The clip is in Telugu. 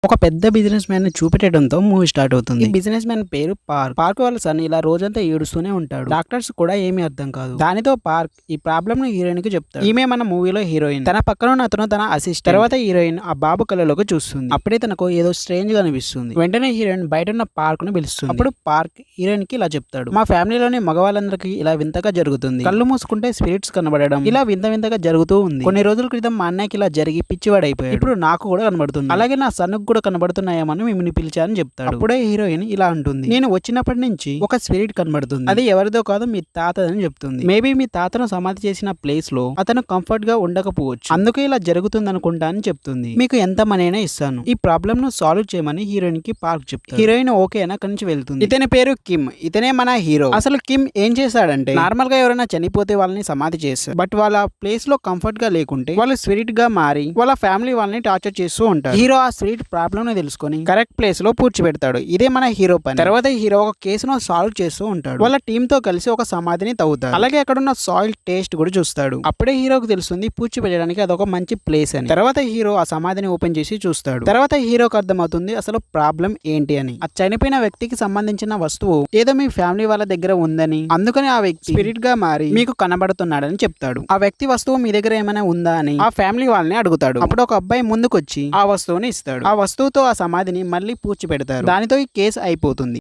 ఒక పెద్ద బిజినెస్ మ్యాన్ ని చూపెట్టడంతో మూవీ స్టార్ట్ అవుతుంది. ఈ బిజినెస్ మ్యాన్ పేరు పార్క్. పార్క్ వాళ్ళ సన్ ఇలా రోజంతా ఏడుస్తూనే ఉంటాడు. డాక్టర్స్ కూడా ఏమీ అర్థం కాదు. దానితో పార్క్ ఈ ప్రాబ్లమ్ ని హీరోయిన్ కి చెప్తాడు. ఈమె మన మూవీలో హీరోయిన్. తన పక్కన ఉన్న అతను తన అసిస్టెంట్. తర్వాత హీరోయిన్ ఆ బాబు కళ్ళలోకి చూస్తుంది. అప్పుడే తనకు ఏదో స్ట్రేంజ్ గా అనిపిస్తుంది. వెంటనే హీరోయిన్ బయట ఉన్న పార్క్ ను పిలుస్తుంది. అప్పుడు పార్క్ హీరోయిన్ కి ఇలా చెప్తాడు. మా ఫ్యామిలీలోని మగవాళ్ళందరికీ ఇలా వింతగా జరుగుతుంది. కళ్ళు మూసుకుంటే స్పిరిట్స్ కనబడడం ఇలా వింత వింతగా జరుగుతూ ఉంది. కొన్ని రోజుల క్రితం మా అన్నయ్యకి ఇలా జరిగి పిచ్చివాడైపోయాడు. ఇప్పుడు నాకు కూడా కనబడుతుంది. అలాగే నా సన్నుకు కూడా కనబడుతున్నాయేమని మిమ్మల్ని పిలిచారని చెప్తాడు. అప్పుడే హీరోయిన్ ఇలా అంటుంది, నేను వచ్చినప్పటి నుంచి ఒక స్పిరిట్ కనబడుతుంది. అది ఎవరిదో కాదు మీ తాతదని చెప్తుంది. మేబీ మీ తాతను సమాధి చేసిన ప్లేస్ లో అతను కంఫర్ట్ గా ఉండకపోవచ్చు, అందుకే ఇలా జరుగుతుంది అనుకుంటా అని చెప్తుంది. మీకు ఎంత మనీ అయినా ఇస్తాను, ఈ ప్రాబ్లమ్ ను సాల్వ్ చేయమని హీరోయిన్ కి పార్క్ చెప్తాడు. హీరోయిన్ ఓకే అని అక్కడి నుంచి వెళ్తుంది. ఇతని పేరు కిమ్. ఇతనే మన హీరో. అసలు కిమ్ ఏం చేశాడంటే, నార్మల్ గా ఎవరైనా చనిపోతే వాళ్ళని సమాధి చేస్తారు. బట్ వాళ్ళ ప్లేస్ లో కంఫర్ట్ గా లేకుంటే వాళ్ళు స్పిరిట్ గా మారి వాళ్ళ ఫ్యామిలీ వాళ్ళని టార్చర్ చేస్తూ ఉంటారు. హీరో ఆ స్పిరిట్ ప్రాబ్లమ్ ని తెలుసుకొని కరెక్ట్ ప్లేస్ లో పూడ్చిపెడతాడు. ఇదే మన హీరో పని. తర్వాత హీరో ఒక కేసును సాల్వ్ చేస్తూ ఉంటాడు. వాళ్ళ టీమ్ తో కలిసి ఒక సమాధిని తవ్వుతాడు. అలాగే అక్కడ ఉన్న సాయిల్ టేస్ట్ కూడా చూస్తాడు. అప్పుడే హీరోకి తెలుస్తుంది పూడ్చిపెట్టడానికి అదొక మంచి ప్లేస్ అని. తర్వాత హీరో ఆ సమాధిని ఓపెన్ చేసి చూస్తాడు. తర్వాత హీరోకి అర్థమవుతుంది అసలు ప్రాబ్లం ఏంటి అని. ఆ చనిపోయిన వ్యక్తికి సంబంధించిన వస్తువు ఏదో మీ ఫ్యామిలీ వాళ్ళ దగ్గర ఉందని, అందుకని ఆ వ్యక్తి స్పిరిట్ గా మారి మీకు కనబడుతున్నాడని చెప్తాడు. ఆ వ్యక్తి వస్తువు మీ దగ్గర ఏమైనా ఉందా అని ఆ ఫ్యామిలీ వాళ్ళని అడుగుతాడు. అప్పుడు ఒక అబ్బాయి ముందుకొచ్చి ఆ వస్తువుని ఇస్తాడు. ఆ వస్తువుతో ఆ సమాధిని మళ్ళీ పూడ్చిపెడతారు. దానితో ఈ కేసు అయిపోతుంది.